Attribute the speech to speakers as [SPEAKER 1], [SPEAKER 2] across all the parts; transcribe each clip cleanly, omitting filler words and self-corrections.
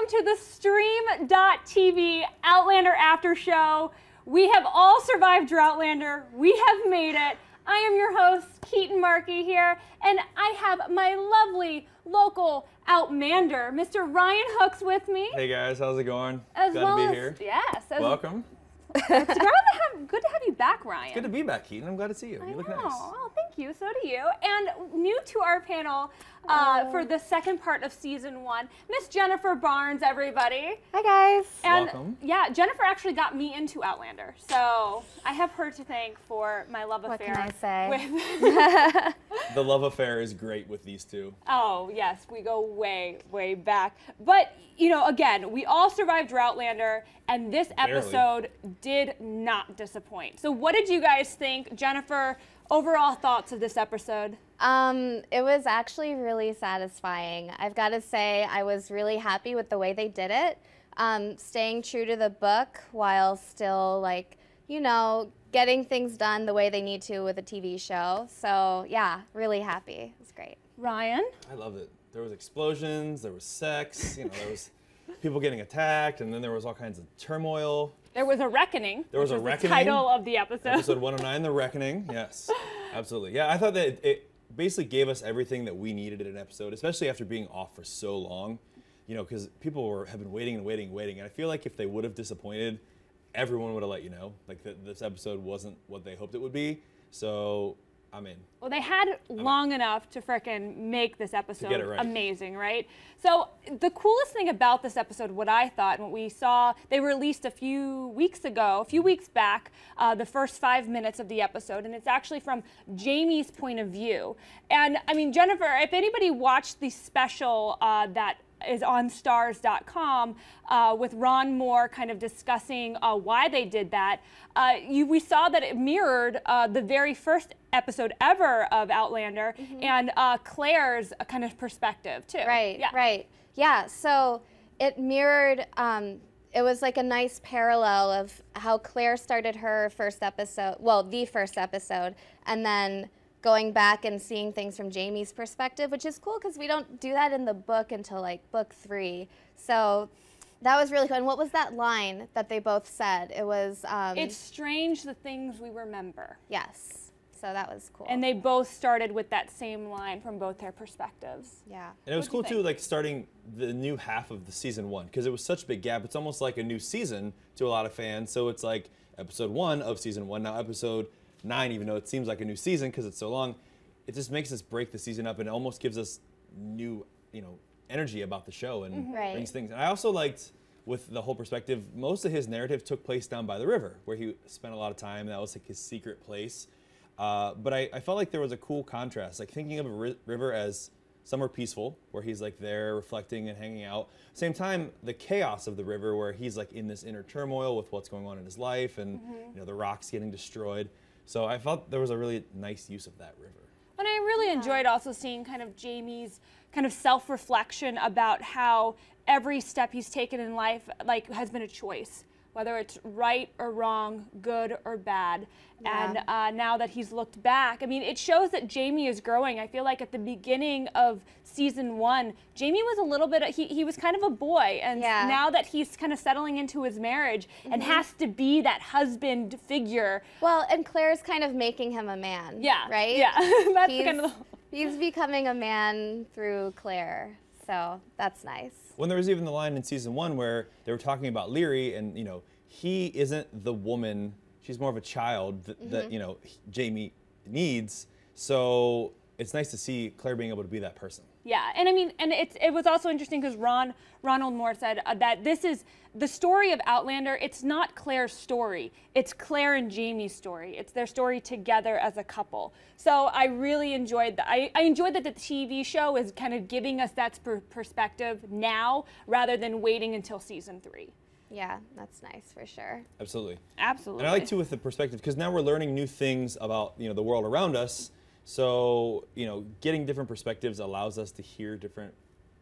[SPEAKER 1] to the Stream.tv Outlander After Show. We have all survived Droughtlander. We have made it. I am your host, Keetin Marchi here, and I have my lovely local Outlander, Mr. Ryan Hooks, with me.
[SPEAKER 2] Hey guys, how's it going?
[SPEAKER 1] Glad
[SPEAKER 2] to be here.
[SPEAKER 1] Yes.
[SPEAKER 2] Welcome.
[SPEAKER 1] It's good to have you back, Ryan.
[SPEAKER 2] It's good to be back, Keetin. I'm glad to see you. You look nice.
[SPEAKER 1] Oh, thank you. So do you. And new to our panel for the second part of season 1, Miss Jennifer Barnes, everybody.
[SPEAKER 3] Hi, guys.
[SPEAKER 1] And
[SPEAKER 2] welcome.
[SPEAKER 1] Yeah, Jennifer actually got me into Outlander, so I have her to thank for my love affair.
[SPEAKER 3] What can I say?
[SPEAKER 2] The love affair is great with these two.
[SPEAKER 1] Oh, yes, we go way, way back. But, you know, again, we all survived Droughtlander, and this episode did not disappoint. So what did you guys think? Jennifer, overall thoughts of this episode?
[SPEAKER 3] It was actually really satisfying. I've got to say, I was really happy with the way they did it. Staying true to the book while still, like, you know, getting things done the way they need to with a TV show. So, yeah, really happy. It was great.
[SPEAKER 1] Ryan?
[SPEAKER 2] I loved it. There was explosions, there was sex, you know, there was people getting attacked, and then there was all kinds of turmoil.
[SPEAKER 1] There was a reckoning.
[SPEAKER 2] There was a reckoning.
[SPEAKER 1] The title of the episode.
[SPEAKER 2] Episode 109, The Reckoning. Yes, absolutely. Yeah, I thought that it basically gave us everything that we needed in an episode, especially after being off for so long. You know, because people have been waiting and waiting and waiting, and I feel like if they would have disappointed, everyone would have let you know, like this episode wasn't what they hoped it would be. So I'm in.
[SPEAKER 1] Well, they had long enough to frickin' make this episode
[SPEAKER 2] right.
[SPEAKER 1] amazing, right? So the coolest thing about this episode, what I thought, and what we saw, they released a few weeks back, the first 5 minutes of the episode, and it's actually from Jamie's point of view. And I mean, Jennifer, if anybody watched the special that is on Starz.com with Ron Moore kind of discussing why they did that. We saw that it mirrored the very first episode ever of Outlander and Claire's kind of perspective too.
[SPEAKER 3] Right,
[SPEAKER 1] yeah.
[SPEAKER 3] right. Yeah, so it mirrored, it was like a nice parallel of how Claire started her first episode, well, the first episode, and then going back and seeing things from Jamie's perspective, which is cool because we don't do that in the book until like book 3. So that was really cool. And what was that line that they both said? It was...
[SPEAKER 1] it's strange the things we remember.
[SPEAKER 3] Yes. So that was cool.
[SPEAKER 1] And they both started with that same line from both their perspectives.
[SPEAKER 3] Yeah.
[SPEAKER 2] And it was cool too, like starting the new half of the season 1, because it was such a big gap. It's almost like a new season to a lot of fans. So it's like episode 1 of season 1, now episode 9, even though it seems like a new season because it's so long. It just makes us break the season up, and it almost gives us new, you know, energy about the show and brings things. And I also liked, with the whole perspective, most of his narrative took place down by the river, where he spent a lot of time. That was like his secret place. But I felt like there was a cool contrast, like thinking of a river as somewhere peaceful, where he's like there reflecting and hanging out. Same time, the chaos of the river, where he's like in this inner turmoil with what's going on in his life, and you know, the rocks getting destroyed. So I felt there was a really nice use of that river.
[SPEAKER 1] And I really enjoyed also seeing kind of Jamie's kind of self-reflection about how every step he's taken in life like has been a choice, whether it's right or wrong, good or bad.
[SPEAKER 3] Yeah.
[SPEAKER 1] And now that he's looked back, I mean, it shows that Jamie is growing. I feel like at the beginning of season 1, Jamie was a little bit, he was kind of a boy. And now that he's kind of settling into his marriage and has to be that husband figure.
[SPEAKER 3] Well, and Claire's kind of making him a man.
[SPEAKER 1] Yeah.
[SPEAKER 3] Right?
[SPEAKER 1] Yeah. That's kind of
[SPEAKER 3] he's becoming a man through Claire. So that's nice.
[SPEAKER 2] When there was even the line in season 1 where they were talking about Leary, and you know, he isn't the woman, she's more of a child that you know, Jamie needs. So it's nice to see Claire being able to be that person.
[SPEAKER 1] Yeah, and I mean, and it was also interesting because Ronald Moore said that this is the story of Outlander. It's not Claire's story. It's Claire and Jamie's story. It's their story together as a couple. So I really enjoyed that. I enjoyed that the TV show is kind of giving us that perspective now rather than waiting until season 3.
[SPEAKER 3] Yeah, that's nice for sure.
[SPEAKER 2] Absolutely.
[SPEAKER 1] Absolutely.
[SPEAKER 2] And I like too with the perspective, because now we're learning new things about, you know, the world around us. So, you know, getting different perspectives allows us to hear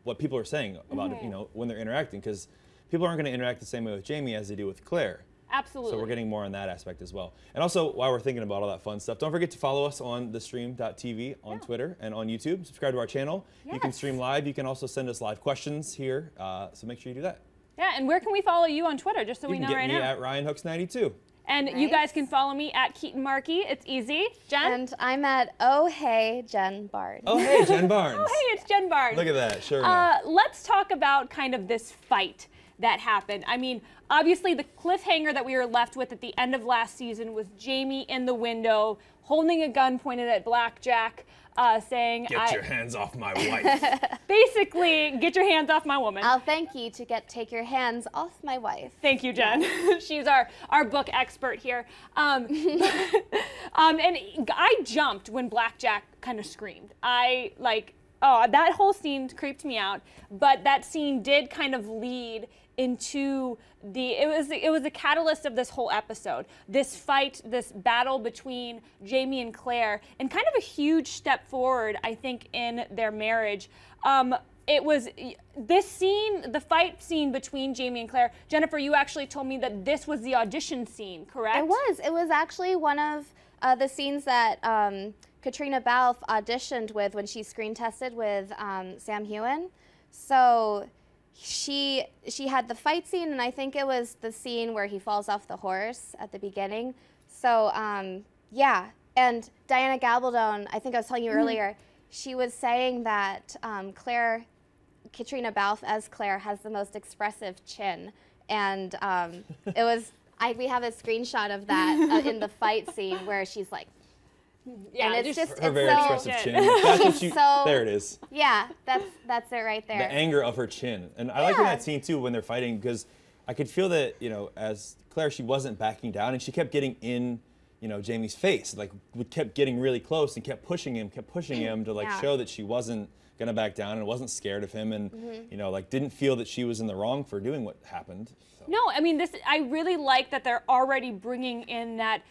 [SPEAKER 2] what people are saying about, you know, when they're interacting, because people aren't going to interact the same way with Jamie as they do with Claire.
[SPEAKER 1] Absolutely.
[SPEAKER 2] So we're getting more on that aspect as well. And also, while we're thinking about all that fun stuff, don't forget to follow us on theStream.tv on Twitter and on YouTube. Subscribe to our channel. You can stream live. You can also send us live questions here. So make sure you do that.
[SPEAKER 1] Yeah, and where can we follow you on Twitter, just so we know right now?
[SPEAKER 2] You can get me at RyanHooks92.
[SPEAKER 1] And you guys can follow me at Keetin Marchi. It's easy. Jen?
[SPEAKER 3] And I'm at Oh Hey Jen Barnes.
[SPEAKER 2] Oh hey, Jen Barnes.
[SPEAKER 1] Oh hey, it's Jen Barnes.
[SPEAKER 2] Look at that, sure enough.
[SPEAKER 1] Let's talk about kind of this fight that happened. I mean, obviously the cliffhanger that we were left with at the end of last season was Jamie in the window holding a gun pointed at Black Jack, saying,
[SPEAKER 2] Get your hands off my wife.
[SPEAKER 1] Basically, get your hands off my woman.
[SPEAKER 3] I'll thank you to take your hands off my wife.
[SPEAKER 1] Thank you, Jen. She's our book expert here. And I jumped when Black Jack kind of screamed. That whole scene creeped me out, but that scene did kind of lead into it was a catalyst of this whole episode. This fight, this battle between Jamie and Claire, and kind of a huge step forward, I think, in their marriage. It was this scene, the fight scene between Jamie and Claire. Jennifer, you actually told me that this was the audition scene, correct?
[SPEAKER 3] It was. It was actually one of the scenes that Caitriona Balfe auditioned with when she screen tested with Sam Heughan. So she had the fight scene, and I think it was the scene where he falls off the horse at the beginning. So yeah, and Diana Gabaldon, I think I was telling you earlier, she was saying that Caitriona Balfe as Claire has the most expressive chin, and it was we have a screenshot of that in the fight scene where she's like.
[SPEAKER 1] Yeah,
[SPEAKER 3] and it's just
[SPEAKER 2] her very expressive chin. There it is.
[SPEAKER 3] Yeah, that's it right there.
[SPEAKER 2] The anger of her chin. And I like in that scene too when they're fighting, because I could feel that, as Claire, she wasn't backing down, and she kept getting in, Jamie's face. Like, kept getting really close and kept pushing him to show that she wasn't gonna back down and wasn't scared of him, and didn't feel that she was in the wrong for doing what happened. So.
[SPEAKER 1] No, I mean, I really like that they're already bringing in that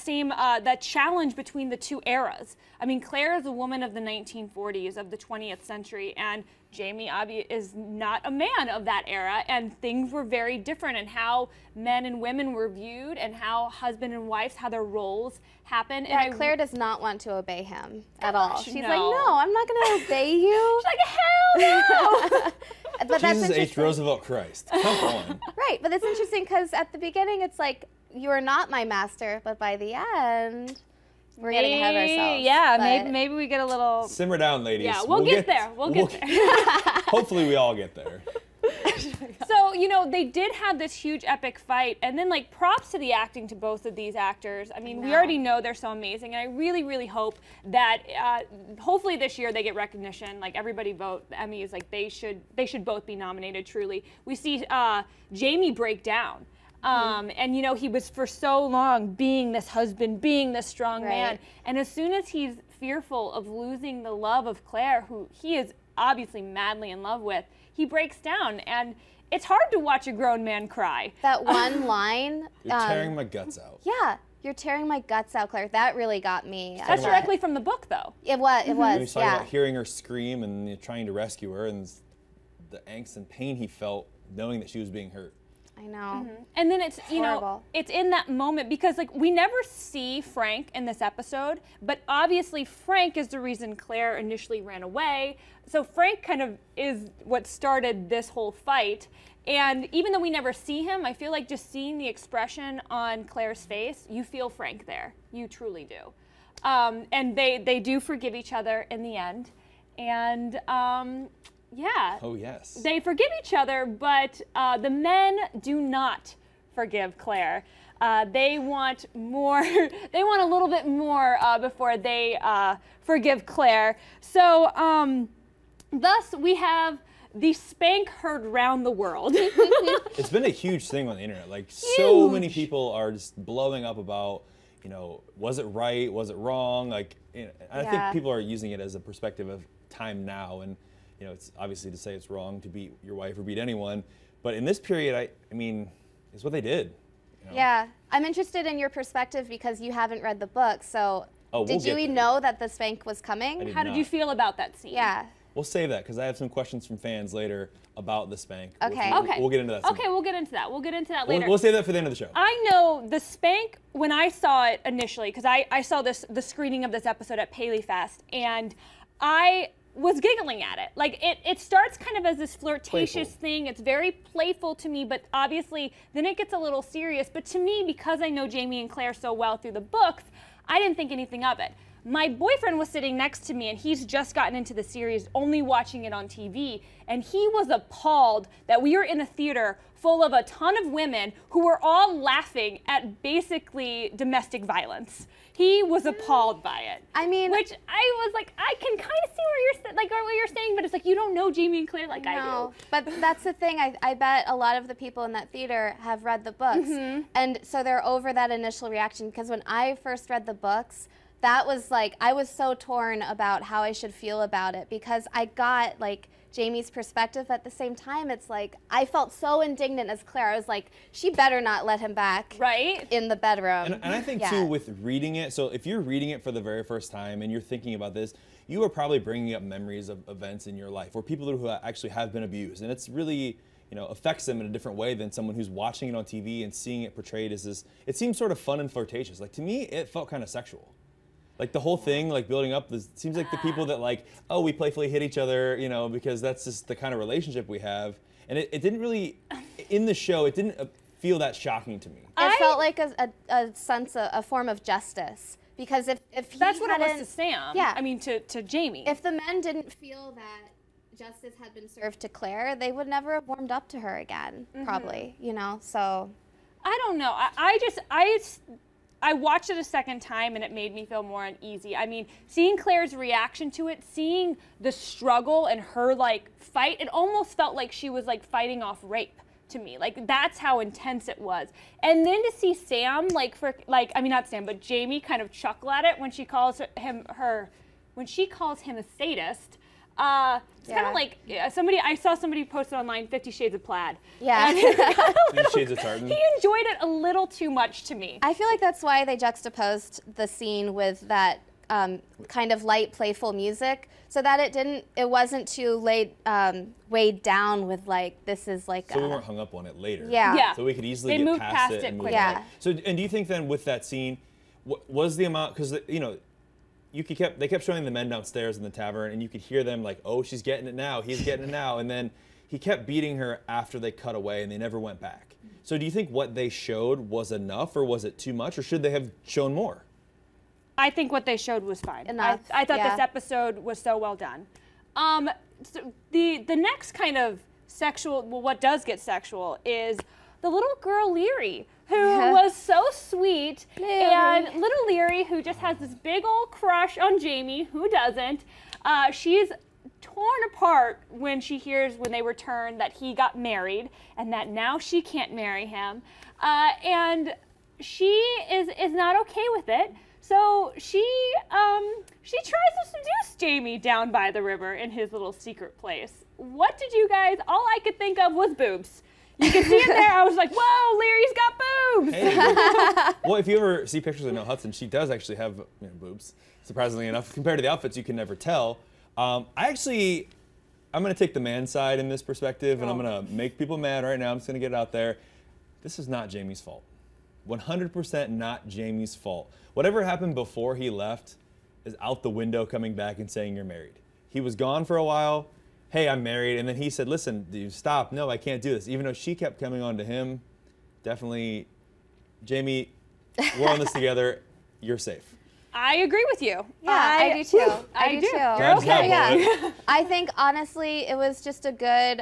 [SPEAKER 1] same challenge between the two eras. I mean, Claire is a woman of the 1940s, of the 20th century, and Jamie is not a man of that era, and things were very different in how men and women were viewed, and how husband and wives, how their roles happen.
[SPEAKER 3] Yeah, and Claire does not want to obey him at all. She's like, no, I'm not going to obey you.
[SPEAKER 1] She's like, hell no.
[SPEAKER 3] But that's
[SPEAKER 2] Jesus H. Roosevelt Christ. Come on.
[SPEAKER 3] Right, but it's interesting because at the beginning it's like, you are not my master, but by the end, we're getting ahead of ourselves.
[SPEAKER 1] Yeah, maybe we get a little...
[SPEAKER 2] Simmer down, ladies.
[SPEAKER 1] Yeah, we'll get there. We'll get there.
[SPEAKER 2] Hopefully we all get there.
[SPEAKER 1] So, they did have this huge epic fight, and then props to the acting to both of these actors. I mean, we already know they're so amazing, and I really, really hope that hopefully this year they get recognition. Like, everybody vote. The Emmys, they should both be nominated, truly. We see Jamie break down. And he was for so long being this husband, being this strong man. And as soon as he's fearful of losing the love of Claire, who he is obviously madly in love with, he breaks down. And it's hard to watch a grown man cry.
[SPEAKER 3] That one line.
[SPEAKER 2] You're tearing my guts out.
[SPEAKER 3] Yeah, you're tearing my guts out, Claire. That really got me.
[SPEAKER 1] That's directly from the book, though.
[SPEAKER 3] It was,
[SPEAKER 2] He's talking about hearing her scream and trying to rescue her, and the angst and pain he felt knowing that she was being hurt.
[SPEAKER 3] I know.
[SPEAKER 1] And then it's, it's in that moment because we never see Frank in this episode, but obviously Frank is the reason Claire initially ran away. So Frank kind of is what started this whole fight. And even though we never see him, I feel like just seeing the expression on Claire's face, you feel Frank there. You truly do. And they do forgive each other in the end. And yeah.
[SPEAKER 2] Oh, yes.
[SPEAKER 1] They forgive each other, but the men do not forgive Claire. They want more. They want a little bit more before they forgive Claire. So thus we have the Spank Heard round the world.
[SPEAKER 2] It's been a huge thing on the internet. So many people are just blowing up about, was it right? Was it wrong? I think people are using it as a perspective of time now, and it's obviously to say it's wrong to beat your wife or beat anyone, but in this period, I mean, it's what they did.
[SPEAKER 3] Yeah, I'm interested in your perspective because you haven't read the book. So, did you know that the spank was coming?
[SPEAKER 1] How did you feel about that scene?
[SPEAKER 3] Yeah.
[SPEAKER 2] we'll save that because I have some questions from fans later about the Spank.
[SPEAKER 3] Okay.
[SPEAKER 2] We'll get into that.
[SPEAKER 1] Okay, we'll get into that. We'll get into that later.
[SPEAKER 2] We'll save that for the end of the show.
[SPEAKER 1] I know the Spank, when I saw it initially, because I saw the screening of this episode at Paley Fest, and I was giggling at it. Like, it starts kind of as this flirtatious thing. It's very playful to me, but obviously then it gets a little serious. But to me, because I know Jamie and Claire so well through the books, I didn't think anything of it. My boyfriend was sitting next to me, and he's just gotten into the series, only watching it on TV, and he was appalled that we were in a theater full of a ton of women who were all laughing at basically domestic violence. He was appalled by it.
[SPEAKER 3] I mean,
[SPEAKER 1] which I was like, I can kind of see what you're saying, but it's like you don't know Jamie and Claire like I do.
[SPEAKER 3] But that's the thing. I bet a lot of the people in that theater have read the books, and so they're over that initial reaction. Because when I first read the books, that was like, I was so torn about how I should feel about it, because I got like Jamie's perspective. At the same time, it's like I felt so indignant as Claire. I was like, she better not let him back in the bedroom.
[SPEAKER 2] And I think too, with reading it, so if you're reading it for the very first time and you're thinking about this, you are probably bringing up memories of events in your life or people who actually have been abused, and it's really, you know, affects them in a different way than someone who's watching it on TV and seeing it portrayed as this. It seems sort of fun and flirtatious. Like, to me, it felt kind of sexual. Like, the whole thing, like, building up, seems like the people that, like, oh, we playfully hit each other, you know, because that's just the kind of relationship we have. And it didn't really, in the show, it didn't feel that shocking to me.
[SPEAKER 3] It felt like a sense of, a form of justice. Because if he
[SPEAKER 1] That's what it was to Sam.
[SPEAKER 3] Yeah.
[SPEAKER 1] I mean, to Jamie.
[SPEAKER 3] If the men didn't feel that justice had been served to Claire, they would never have warmed up to her again, probably, you know, so.
[SPEAKER 1] I don't know. I watched it a second time and it made me feel more uneasy. I mean, seeing Claire's reaction to it, seeing the struggle and her like fight, it almost felt like she was like fighting off rape to me. Like, that's how intense it was. And then to see Sam, I mean, not Sam, but Jamie kind of chuckle at it when she calls him a sadist. It's kind of like I saw somebody posted online 50 Shades of Plaid.
[SPEAKER 3] Yeah.
[SPEAKER 2] 50 Shades of Tartan.
[SPEAKER 1] He enjoyed it a little too much to me.
[SPEAKER 3] I feel like that's why they juxtaposed the scene with that kind of light, playful music, so that it wasn't too weighed down with like, this is like.
[SPEAKER 2] So we weren't hung up on it later.
[SPEAKER 3] Yeah.
[SPEAKER 2] So we could easily
[SPEAKER 1] They
[SPEAKER 2] get
[SPEAKER 1] moved
[SPEAKER 2] past
[SPEAKER 1] it
[SPEAKER 2] and move
[SPEAKER 1] quickly.
[SPEAKER 2] on. So, and do you think then with that scene, was the amount, because you know, they kept showing the men downstairs in the tavern, and you could hear them like, oh, she's getting it now, he's getting it now, and then he kept beating her after they cut away, and they never went back. So do you think what they showed was enough, or was it too much, or should they have shown more?
[SPEAKER 1] I think what they showed was fine.
[SPEAKER 3] Enough,
[SPEAKER 1] I thought this episode was so well done. So the next kind of sexual, well, what does get sexual is the little girl Leary, who was so sweet, and little Leary, who just has this big old crush on Jamie, who doesn't. She's torn apart when she hears, when they return, that he got married and that now she can't marry him, and she is not okay with it. So she tries to seduce Jamie down by the river in his little secret place. What did you guys? All I could think of was boobs. You can see it there. I was like, whoa, Leary's got boobs.
[SPEAKER 2] Hey. Well, if you ever see pictures of No Hudson, she does actually have boobs, surprisingly enough. Compared to the outfits, you can never tell. I'm going to take the man side in this perspective, and I'm going to make people mad right now. I'm just going to get it out there. This is not Jamie's fault. 100% not Jamie's fault. Whatever happened before he left is out the window coming back and saying you're married. He was gone for a while. Hey, I'm married. And then he said, listen, dude, stop. No, I can't do this. Even though she kept coming on to him, definitely, Jamie, we're on this together. You're safe.
[SPEAKER 1] I agree with you.
[SPEAKER 3] Yeah, I do too. I do too.
[SPEAKER 1] You're okay.
[SPEAKER 3] Yeah. I think, honestly, it was just a good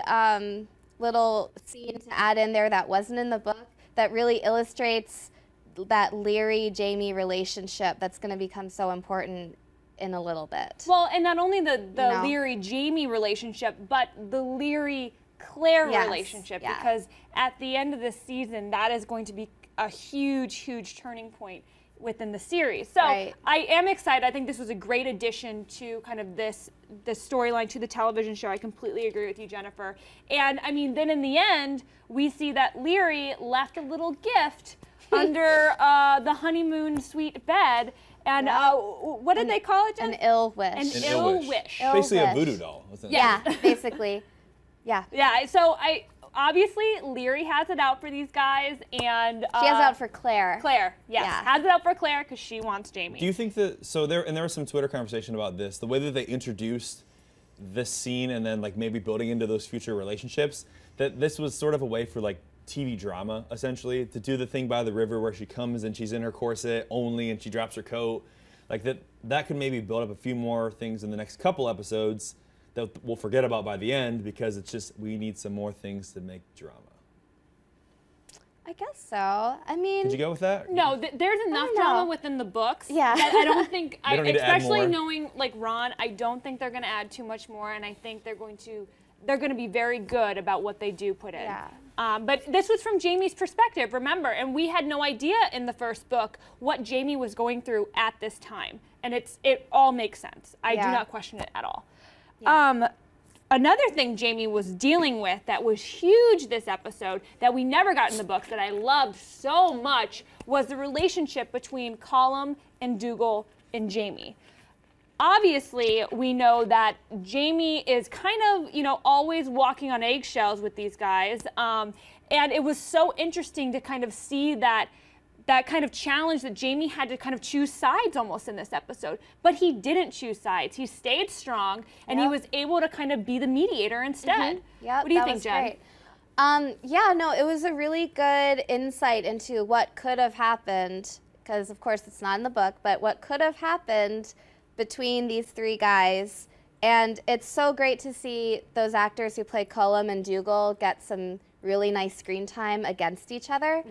[SPEAKER 3] little scene to add in there that wasn't in the book, that really illustrates that Leary-Jamie relationship that's going to become so important in a little bit.
[SPEAKER 1] Well, and not only the Leary-Jamie relationship, but the Leary-Claire relationship, because at the end of this season, that is going to be a huge, huge turning point within the series. So I am excited. I think this was a great addition to kind of this storyline to the television show. I completely agree with you, Jennifer. And I mean, then in the end, we see that Leary left a little gift under the honeymoon suite bed, And what did they call it, Jen?
[SPEAKER 3] An ill wish.
[SPEAKER 1] An ill wish.
[SPEAKER 2] Basically a voodoo doll. Wasn't it?
[SPEAKER 3] Yeah, basically. Yeah.
[SPEAKER 1] Yeah, so obviously Leary has it out for these guys, and
[SPEAKER 3] she has it out for Claire.
[SPEAKER 1] Claire, yes,
[SPEAKER 3] Yeah.
[SPEAKER 1] has it out for Claire because she wants Jamie.
[SPEAKER 2] Do you think that, there was some Twitter conversation about this, the way that they introduced this scene and then like maybe building into those future relationships, that this was sort of a way for like TV drama, essentially, to do the thing by the river where she comes and she's in her corset only and she drops her coat. Like that could maybe build up a few more things in the next couple episodes that we'll forget about by the end, because it's just, we need some more things to make drama.
[SPEAKER 3] I guess so. I mean,
[SPEAKER 2] Did you go with that?
[SPEAKER 1] No, there's enough drama within the books.
[SPEAKER 3] Yeah.
[SPEAKER 1] That I don't think,
[SPEAKER 2] They don't need to add
[SPEAKER 1] especially
[SPEAKER 2] more.
[SPEAKER 1] knowing like Ron, I don't think they're going to add too much more, and I think they're going to be very good about what they do put in.
[SPEAKER 3] Yeah.
[SPEAKER 1] But this was from Jamie's perspective, remember, and we had no idea in the first book what Jamie was going through at this time, and it all makes sense. I do not question it at all. Yeah. Another thing Jamie was dealing with that was huge this episode that we never got in the books that I loved so much was the relationship between Colum and Dougal and Jamie. Obviously, we know that Jamie is kind of, always walking on eggshells with these guys. And it was so interesting to kind of see that kind of challenge that Jamie had to kind of choose sides almost in this episode. But he didn't choose sides. He stayed strong, and he was able to kind of be the mediator instead.
[SPEAKER 3] Yeah,
[SPEAKER 1] what do you think, Jen?
[SPEAKER 3] Great. Yeah, no, it was a really good insight into what could have happened, because of course it's not in the book, but what could have happened between these three guys. And it's so great to see those actors who play Colum and Dougal get some really nice screen time against each other,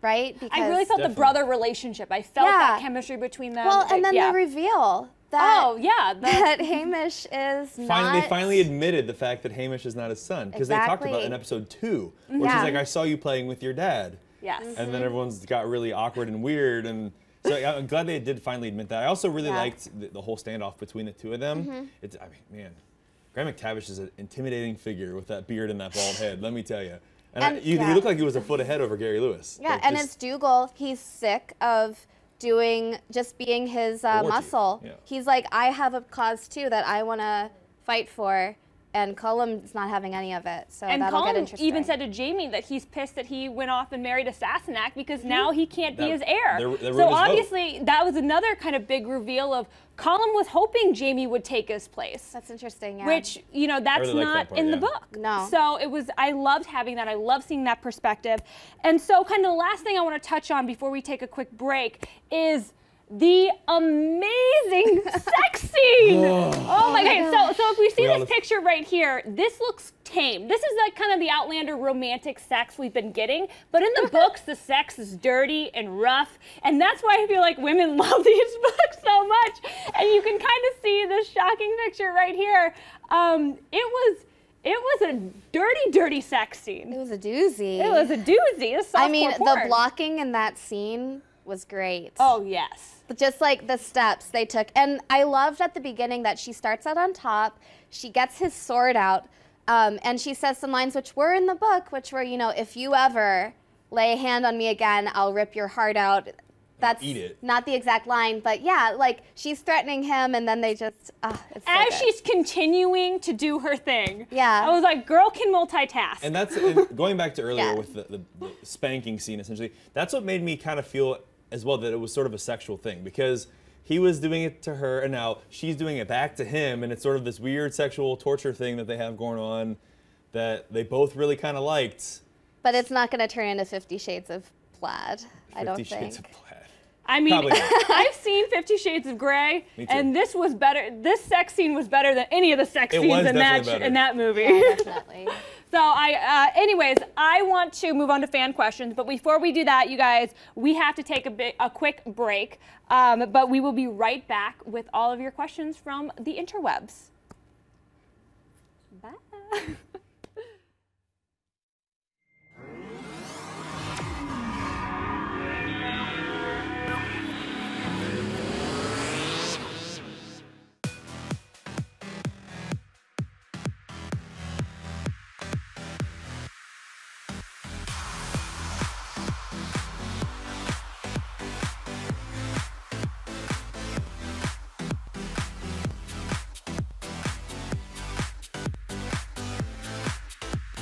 [SPEAKER 3] right? Because
[SPEAKER 1] I really felt the brother relationship. I felt that chemistry between them.
[SPEAKER 3] Well, and then the reveal that, that Hamish is
[SPEAKER 2] They
[SPEAKER 3] not...
[SPEAKER 2] finally admitted the fact that Hamish is not his son, because they talked about it in episode 2, where she's like, I saw you playing with your dad.
[SPEAKER 1] Yes.
[SPEAKER 2] And then everyone's got really awkward and weird, and so I'm glad they did finally admit that. I also really liked the whole standoff between the two of them. It's, I mean, man, Graham McTavish is an intimidating figure with that beard and that bald head, let me tell you. And he looked like he was a foot ahead over Gary Lewis.
[SPEAKER 3] Yeah,
[SPEAKER 2] like,
[SPEAKER 3] and it's Dougal. He's sick of just being his muscle.
[SPEAKER 2] Yeah.
[SPEAKER 3] He's like, I have a cause too that I want to fight for, and Colum's not having any of it. So that'll get interesting.
[SPEAKER 1] Even said to Jamie that he's pissed that he went off and married a Sassenach because now he can't be his heir. So obviously that was another kind of big reveal of Colum was hoping Jamie would take his place.
[SPEAKER 3] That's interesting, yeah.
[SPEAKER 1] Which, that's
[SPEAKER 2] really
[SPEAKER 1] not
[SPEAKER 2] part,
[SPEAKER 1] in the book.
[SPEAKER 3] No.
[SPEAKER 1] So I loved having that. I love seeing that perspective. And so kind of the last thing I want to touch on before we take a quick break is the amazing sex scene. Oh my God. So if we see this picture right here, this looks tame. This is like kind of the Outlander romantic sex we've been getting, but in the books, the sex is dirty and rough, and that's why I feel like women love these books so much. And you can kind of see this shocking picture right here. It was a dirty, dirty sex scene.
[SPEAKER 3] It was a doozy.
[SPEAKER 1] It was a doozy.
[SPEAKER 3] I mean, the blocking in that scene was great.
[SPEAKER 1] Oh, yes.
[SPEAKER 3] Just like the steps they took. And I loved at the beginning that she starts out on top, she gets his sword out, and she says some lines which were in the book, which were, if you ever lay a hand on me again, I'll rip your heart out. That's not the exact line, but yeah, like she's threatening him, and then they just, it's so
[SPEAKER 1] as
[SPEAKER 3] good.
[SPEAKER 1] she's continuing to do her thing.
[SPEAKER 3] Yeah.
[SPEAKER 1] I was like, girl can multitask.
[SPEAKER 2] And that's, going back to earlier with the spanking scene, essentially, that's what made me kind of feel as well that it was sort of a sexual thing, because he was doing it to her, and now she's doing it back to him, and it's sort of this weird sexual torture thing that they have going on that they both really kind of liked.
[SPEAKER 3] But it's not going to turn into 50 Shades of Plaid, I don't think.
[SPEAKER 2] 50 Shades of Plaid.
[SPEAKER 1] I mean, I've seen 50 Shades of Grey, and this was better. This sex scene was better than any of the sex scenes in that movie.
[SPEAKER 3] Yeah, definitely.
[SPEAKER 1] So anyways, I want to move on to fan questions, but before we do that, you guys, we have to take a quick break, but we will be right back with all of your questions from the interwebs. Bye.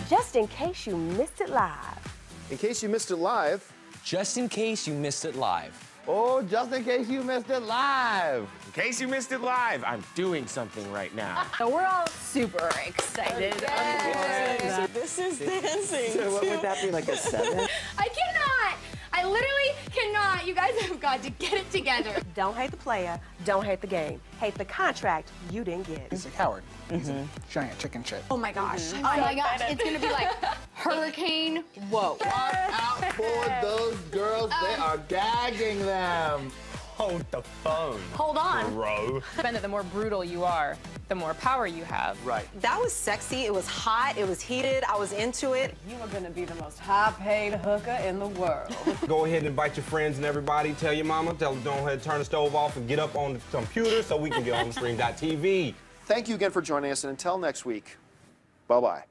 [SPEAKER 4] just in case you missed it live.
[SPEAKER 5] In case you missed it live.
[SPEAKER 6] Just in case you missed it live.
[SPEAKER 5] Oh, just in case you missed it live.
[SPEAKER 7] In case you missed it live, I'm doing something right now.
[SPEAKER 8] So we're all super excited.
[SPEAKER 4] So this is dancing.
[SPEAKER 5] So what would that be, like a 7?
[SPEAKER 8] I cannot. I literally cannot. You guys have got to get it together.
[SPEAKER 4] Don't hate the player, don't hate the game. Hate the contract you didn't get.
[SPEAKER 9] He's a coward. He's a giant chicken shit.
[SPEAKER 8] Oh my gosh. Oh my gosh. It's going to be like hurricane. Whoa.
[SPEAKER 5] Watch out for those girls. They are gagging them.
[SPEAKER 7] Hold the phone.
[SPEAKER 8] Hold on.
[SPEAKER 7] Bro.
[SPEAKER 10] The more brutal you are, the more power you have.
[SPEAKER 7] Right.
[SPEAKER 4] That was sexy, it was hot, it was heated, I was into it.
[SPEAKER 11] You are gonna be the most high-paid hooker in the world.
[SPEAKER 7] Go ahead and invite your friends and everybody. Tell your mama, tell them, go ahead and turn the stove off and get up on the computer so we can get on theStream.tv.
[SPEAKER 5] Thank you again for joining us, and until next week, bye-bye.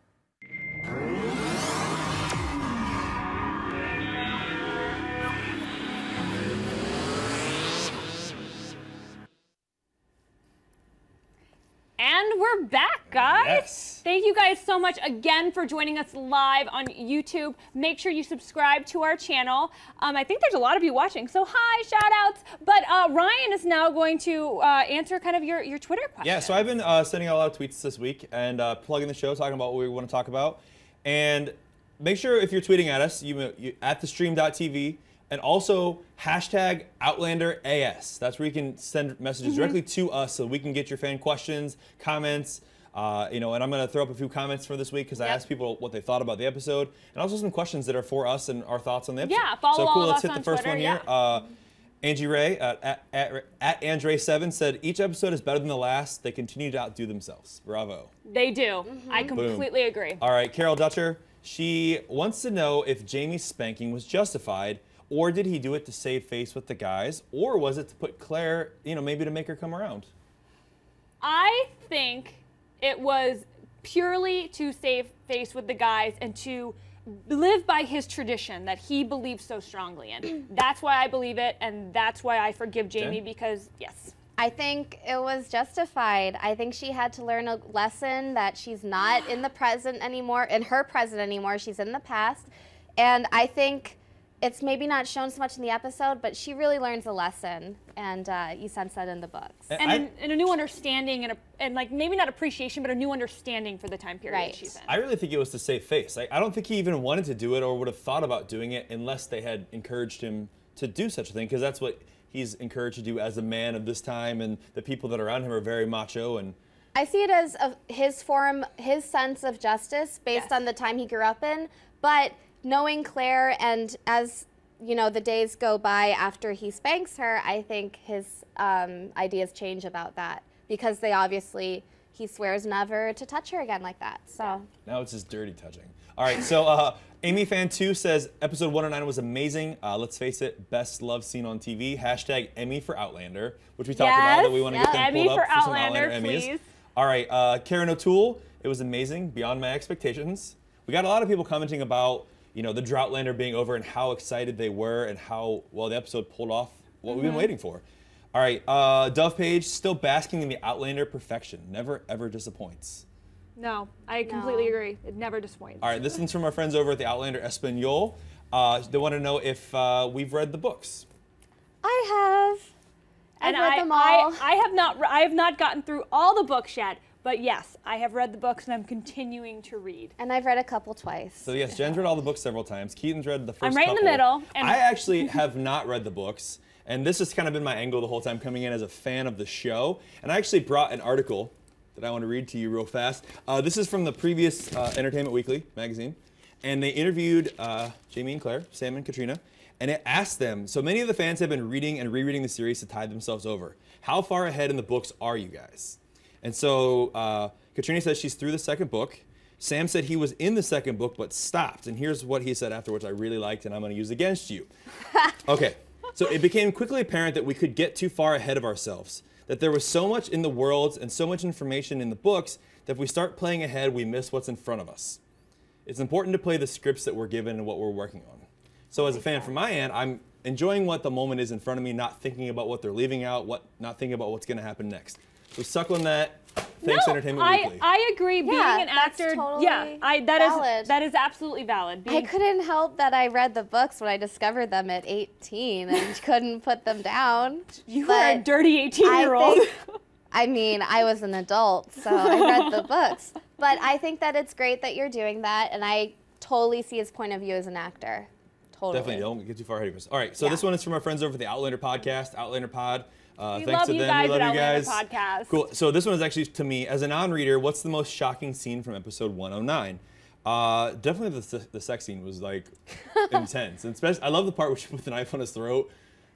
[SPEAKER 1] And we're back, guys.
[SPEAKER 2] Yes.
[SPEAKER 1] Thank you guys so much again for joining us live on YouTube. Make sure you subscribe to our channel. I think there's a lot of you watching, so hi, shout outs. But Ryan is now going to answer kind of your Twitter questions.
[SPEAKER 2] Yeah, so I've been sending out a lot of tweets this week and plugging the show, talking about what we want to talk about. And make sure if you're tweeting at us, you at theStream.tv, and also hashtag OutlanderAS. That's where you can send messages directly to us so we can get your fan questions, comments, and I'm going to throw up a few comments for this week because I asked people what they thought about the episode, and also some questions that are for us and our thoughts on the episode.
[SPEAKER 1] Yeah, follow
[SPEAKER 2] so
[SPEAKER 1] all
[SPEAKER 2] cool,
[SPEAKER 1] of
[SPEAKER 2] let's
[SPEAKER 1] us
[SPEAKER 2] hit
[SPEAKER 1] on
[SPEAKER 2] the first
[SPEAKER 1] Twitter,
[SPEAKER 2] one here. Angie Ray at Andre7 said, each episode is better than the last. They continue to outdo themselves. Bravo.
[SPEAKER 1] They do. I completely agree.
[SPEAKER 2] All right, Carol Dutcher, she wants to know if Jamie's spanking was justified, or did he do it to save face with the guys, or was it to put Claire, maybe to make her come around?
[SPEAKER 1] I think it was purely to save face with the guys and to live by his tradition that he believes so strongly in. That's why I believe it, and that's why I forgive Jamie, because, yes.
[SPEAKER 3] I think it was justified. I think she had to learn a lesson that she's not in the present anymore, in her present anymore, she's in the past. And I think it's maybe not shown so much in the episode, but she really learns a lesson, and you sense that in the books.
[SPEAKER 1] And a new understanding and like maybe not appreciation, but a new understanding for the time period she's in.
[SPEAKER 2] I really think it was to save face. I don't think he even wanted to do it or would have thought about doing it unless they had encouraged him to do such a thing, because that's what he's encouraged to do as a man of this time, and the people that are around him are very macho. And
[SPEAKER 3] I see it as his sense of justice based on the time he grew up in, but knowing Claire, and as the days go by after he spanks her, I think his ideas change about that, because he swears never to touch her again like that. So
[SPEAKER 2] now it's just dirty touching. All right, so Amy Fan 2 says episode 109 was amazing. Let's face it, best love scene on TV. Hashtag Emmy for Outlander, which we talked about, that we want to get them pulled up for some Outlander Emmys.
[SPEAKER 1] Please.
[SPEAKER 2] All right, Karen O'Toole, it was amazing, beyond my expectations. We got a lot of people commenting about the Droughtlander being over and how excited they were and how well the episode pulled off what we've been waiting for. All right, Dove Page, still basking in the Outlander perfection. Never, ever disappoints.
[SPEAKER 1] No, I completely agree. It never disappoints.
[SPEAKER 2] All right, this one's from our friends over at the Outlander Espanol. They want to know if we've read the books.
[SPEAKER 3] I have.
[SPEAKER 1] And
[SPEAKER 3] I've read them all.
[SPEAKER 1] I have not gotten through all the books yet. But yes, I have read the books and I'm continuing to read.
[SPEAKER 3] And I've read a couple twice.
[SPEAKER 2] So yes, Jen's read all the books several times. Keaton's read the first couple.
[SPEAKER 1] I'm right in the middle.
[SPEAKER 2] And I actually have not read the books. And this has kind of been my angle the whole time, coming in as a fan of the show. And I actually brought an article that I want to read to you real fast. This is from the previous Entertainment Weekly magazine. And they interviewed Jamie and Claire, Sam and Katrina. And it asked them, so many of the fans have been reading and rereading the series to tide themselves over. How far ahead in the books are you guys? And so Katrina says she's through the second book. Sam said he was in the second book but stopped. And here's what he said afterwards I really liked and I'm going to use against you. Okay, so it became quickly apparent that we could get too far ahead of ourselves, that there was so much in the worlds and so much information in the books that if we start playing ahead, we miss what's in front of us. It's important to play the scripts that we're given and what we're working on. So as a fan from my end, I'm enjoying what the moment is in front of me, not thinking about what they're leaving out, not thinking about what's going to happen next. So suckling that Thanks, Entertainment Weekly.
[SPEAKER 1] I agree. Being an actor,
[SPEAKER 3] totally
[SPEAKER 1] that is absolutely valid.
[SPEAKER 3] I couldn't help that I read the books when I discovered them at 18 and couldn't put them down.
[SPEAKER 1] You were a dirty 18-year-old.
[SPEAKER 3] I mean, I was an adult, so I read the books. But I think that it's great that you're doing that, and I totally see his point of view as an actor. Totally.
[SPEAKER 2] Definitely, don't get too far ahead of us. All right, so this one is from our friends over at the Outlander podcast, Outlander Pod.
[SPEAKER 1] We
[SPEAKER 2] Thanks
[SPEAKER 1] love
[SPEAKER 2] to
[SPEAKER 1] you
[SPEAKER 2] them.
[SPEAKER 1] guys
[SPEAKER 2] We love
[SPEAKER 1] at
[SPEAKER 2] you guys.
[SPEAKER 1] Outlander Podcast.
[SPEAKER 2] Cool. So this one is actually to me, as a non-reader, what's the most shocking scene from episode 109? Definitely the sex scene was like intense, and especially I love the part where she put the knife on his throat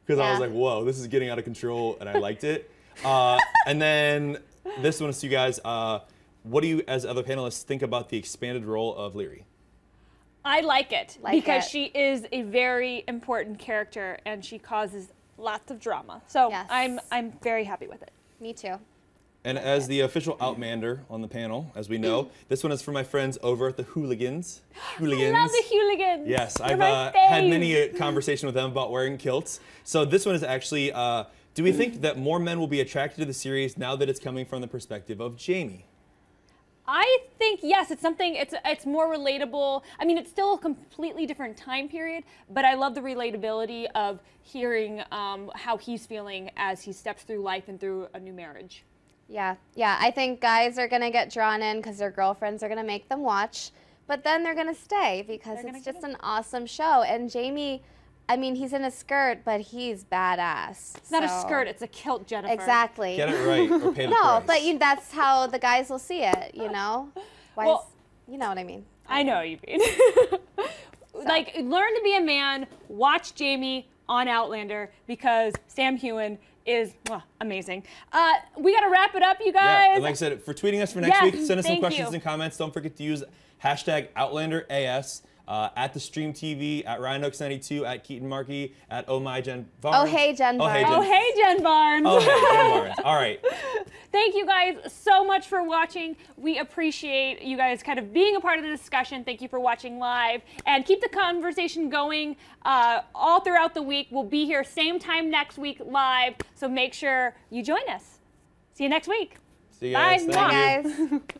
[SPEAKER 2] because I was like, whoa, this is getting out of control, and I liked it. And then this one is to you guys. What do you, as other panelists, think about the expanded role of Laoghaire?
[SPEAKER 1] I like it because she is a very important character and she causes lots of drama. So I'm very happy with it.
[SPEAKER 3] Me too.
[SPEAKER 2] And as the official Outlander on the panel, as we know, this one is for my friends over at the Hooligans.
[SPEAKER 1] I love the Hooligans.
[SPEAKER 2] Yes, I've had many conversations with them about wearing kilts. So this one is actually, do we think that more men will be attracted to the series now that it's coming from the perspective of Jamie?
[SPEAKER 1] I think, yes, it's something, it's more relatable. I mean, it's still a completely different time period, but I love the relatability of hearing how he's feeling as he steps through life and through a new marriage.
[SPEAKER 3] Yeah, I think guys are going to get drawn in because their girlfriends are going to make them watch, but then they're going to stay because it's just an awesome show. And Jamie, I mean, he's in a skirt, but he's badass.
[SPEAKER 1] It's not a skirt, it's a kilt, Jennifer.
[SPEAKER 3] Exactly.
[SPEAKER 2] Get it right or pay the price.
[SPEAKER 3] No, but that's how the guys will see it, you know? You know what I mean.
[SPEAKER 1] I know what you mean. Like, learn to be a man, watch Jamie on Outlander because Sam Heughan is amazing. We got to wrap it up, you guys.
[SPEAKER 2] Yeah, and like I said, for tweeting us for next week, send us some questions and comments. Don't forget to use hashtag OutlanderAS. At theStreamtv, at RyanOaks92, at Keetin Marchi, at Oh My Jen Barnes.
[SPEAKER 3] Oh hey Jen Barnes.
[SPEAKER 1] Oh hey Jen Barnes.
[SPEAKER 2] Oh hey Jen Barnes. All right.
[SPEAKER 1] Thank you guys so much for watching. We appreciate you guys kind of being a part of the discussion. Thank you for watching live. And keep the conversation going all throughout the week. We'll be here same time next week live, so make sure you join us. See you next week.
[SPEAKER 2] See you guys.
[SPEAKER 1] Bye.
[SPEAKER 2] Thank you.
[SPEAKER 3] Bye guys.